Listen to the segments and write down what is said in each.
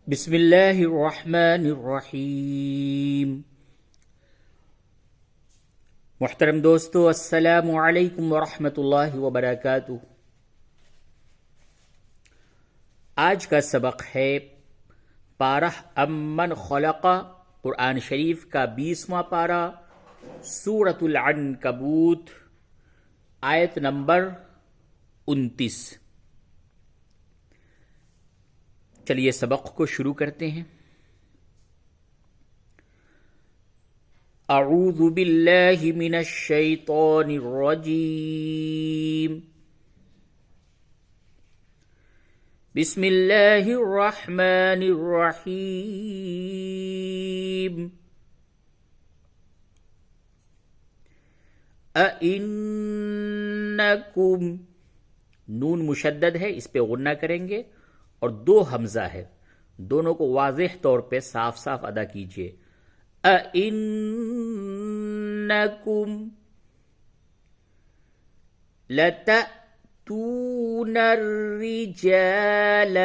बिस्मिल्लाहिर्रहमानिर्रहीम। मुहतरम दोस्तों, अस्सलामु अलैकुम वरहमतुल्लाहि वबरकातुहू। आज का सबक है पारह अम्मन खलक़ा, कुरान शरीफ का 20वां पारा, सूरतुल अनकबूत, आयत नंबर 29। चलिए सबक को शुरू करते हैं। अऊज़ु बिल्लाहि मिनश शैतानिर रजीम। बिस्मिल्लाहिर रहमानिर रहीम। अइन्नकुम, नून मुशद्दद है, इस पे गुन्ना करेंगे और 2 हमजा है, दोनों को वाज़ेह तौर पे साफ साफ अदा कीजिए। अइन्नकुम लतअतूनर रिजाल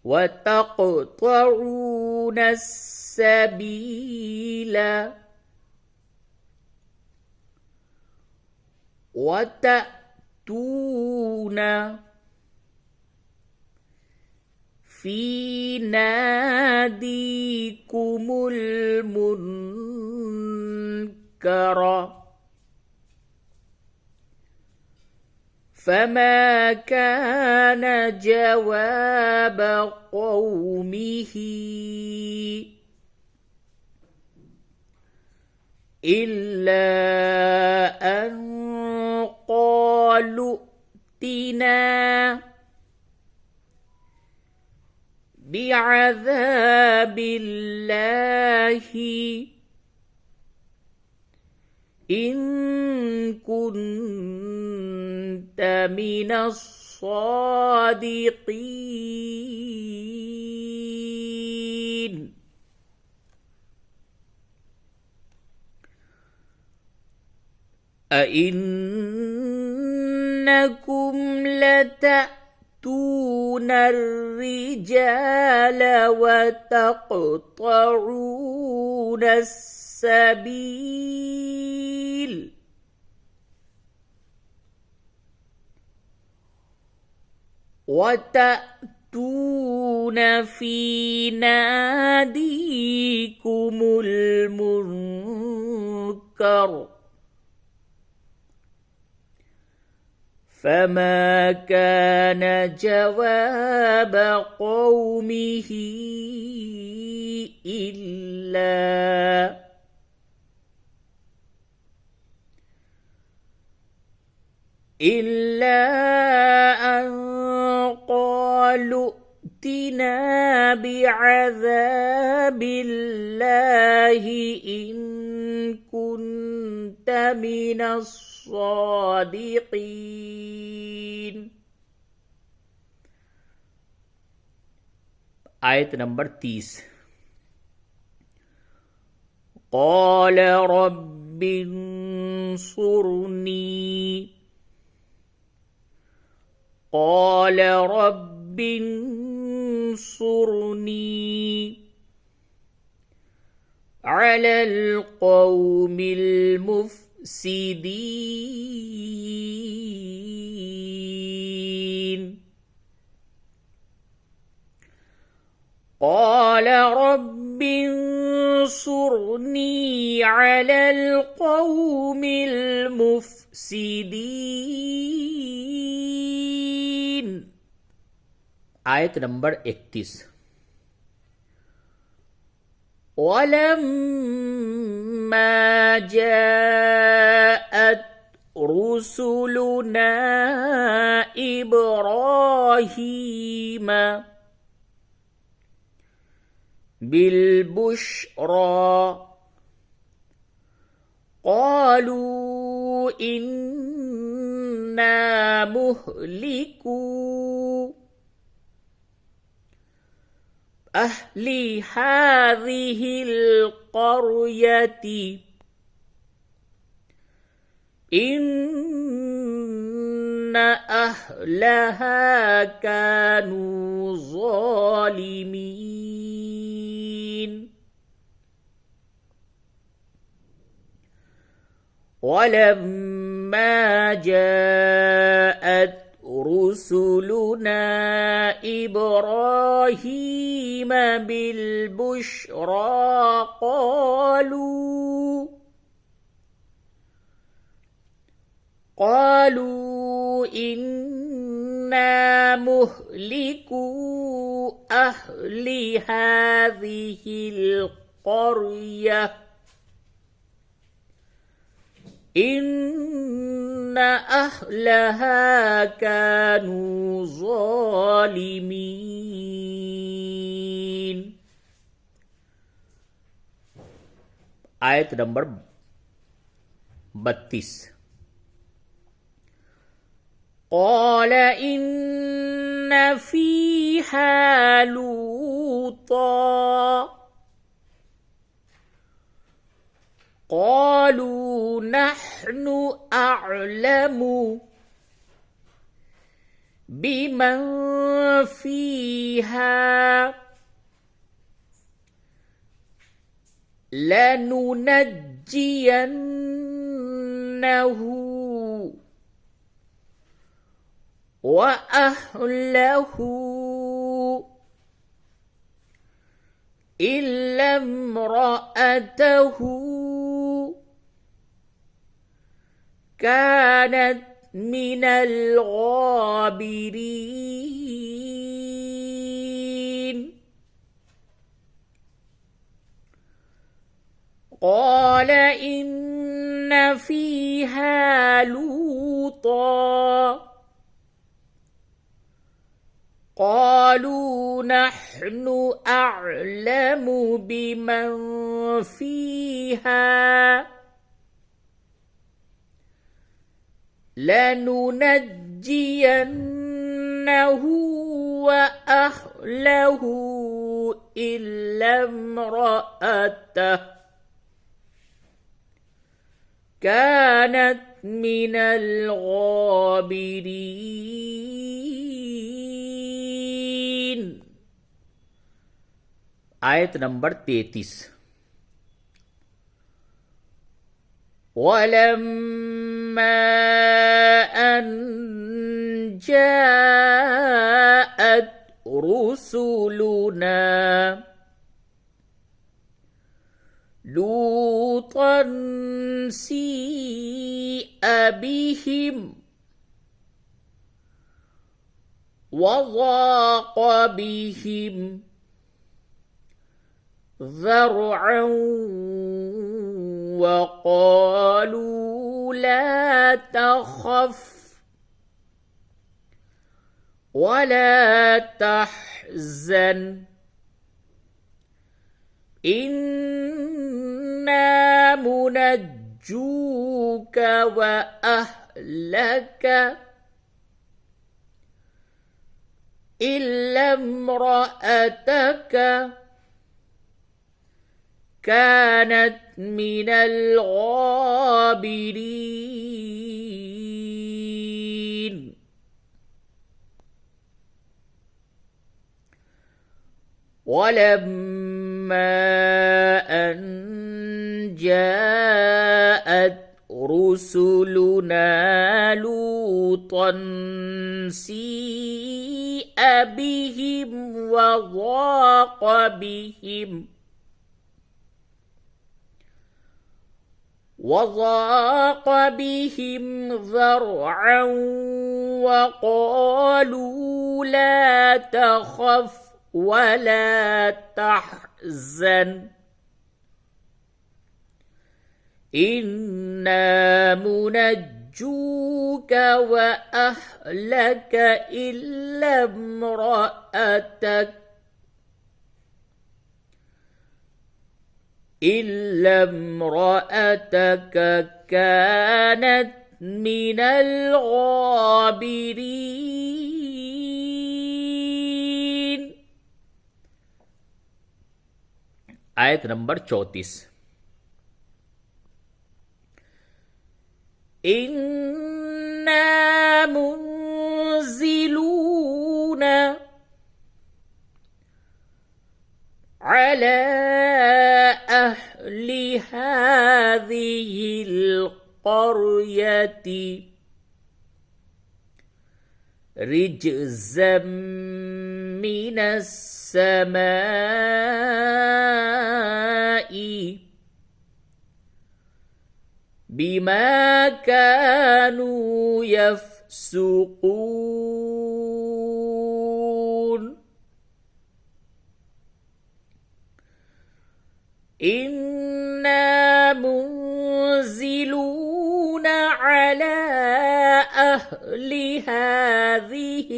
वतक़तऊनस सबील वतअतून फी नादीकुमुल मुनकर फमा कान जवाब कौमिही इल्ला अन क़ालू इतना बिअज़ाबिल्लाहि इन कुन्त मिनस सादिक़ीन। अइन्नकुम लतअतूनर रिजाल वतक़तऊनस सबील वतअतून फी नादीकुमुल मुनकर फमा कान जवाब कौमिही इल्ला अन क़ालू इतना बिअज़ाबिल्लाहि इन कुन्त मिनस सादिक़ीन। आयत नंबर 30। क़ाल रब्बिन्सुरनी, क़ाल रब्बिन्सुरनी अलल क़ौमिल मुफ़्सिदीन। क़ाल रब्बिन्सुरनी अलल क़ौमिल मुफ़्सिदीन। आयत नंबर 31। वलम्मा जाअत रुसुलुना इब्राहीम बिलबुश्रा क़ालू इन्ना मुहलिकू अहली हाज़िहिल क़र्यति इन्न أهلها كانوا ظالمين ولما جاءت رسلنا إبراهيم بالبشرى قالوا إنا مهلكو أهل هذه القرية إن أهلها كانوا ظالمين. आयत नंबर 32. قال إن فيها لوطا قالوا نحن أعلم بمن فيها لننجينه وأهله إلا امرأته كانت من الغابرين. قال إن فيها لوطا قالوا نحن أعلم بمن فيها لننجينه وأهله إلا امرأته كانت من الغابرين. आयत नंबर 33. ولما أن جاءت رسلنا لوطا سيء بهم وضاق بهم ذرعا وقالوا لا تخف ولا تحزن إنا منجوك وأهلك إلا امرأتك كانت من الغابرين. ولما أن جاءت رسلنا لوطا سيء بهم وضاق بهم ذرعا وقالوا لا تخف ولا تحزن إنا منجوك وأهلك إلا امرأتك كانت من الغابرين. आयत नंबर 34. إنا منزلون على أهل هذه القرية رجزا من السماء بما كانوا يفسقون إنا منزلون على أهل هذه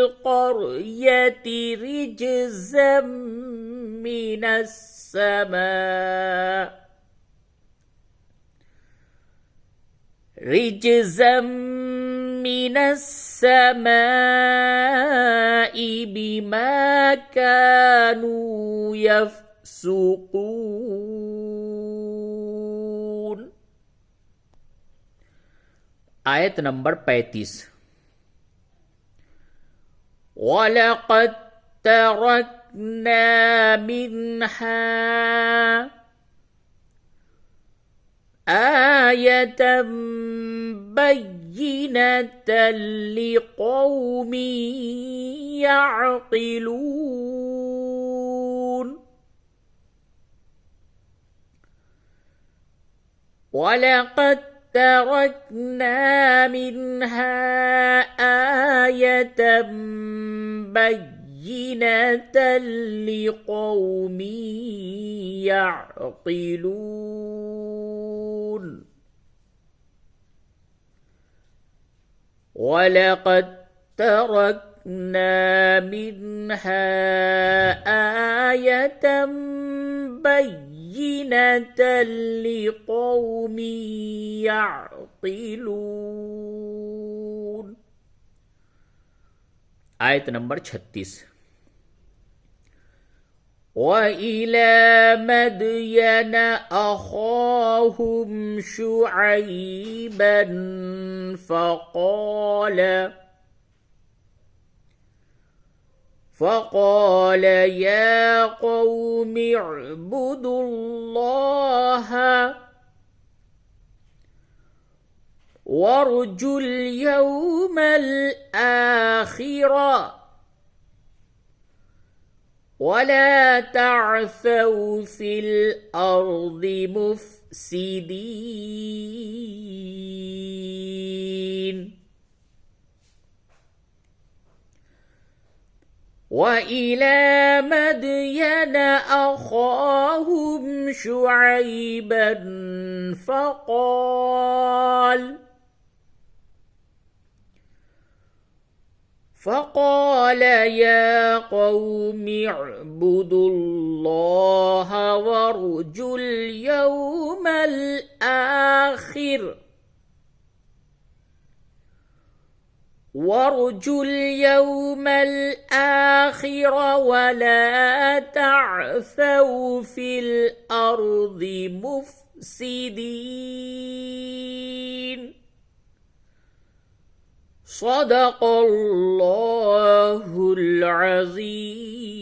القرية رجزا من السماء بما كانوا يفسقون. आयत नंबर 35 वलक़द तरक्ना मिन्हा आयतन बय्यिनतन लिक़ौमिन यअक़िलून वलक़द تركنا منها آية بينة لقوم يعقلون ولقد تركنا منها آية بينة لقوم يعقلون. आयत नंबर 36 وإلى مدين أخاهم شعيبا فقال يا قوم اعبدوا الله وارجوا اليوم الآخر ولا تعثوا في الأرض مفسدين وإلى مدين أخاهم شعيبا فقال يا قوم اعبدوا الله وارجوا اليوم الآخر ولا تعثوا في الأرض مفسدين. صدق الله العظيم.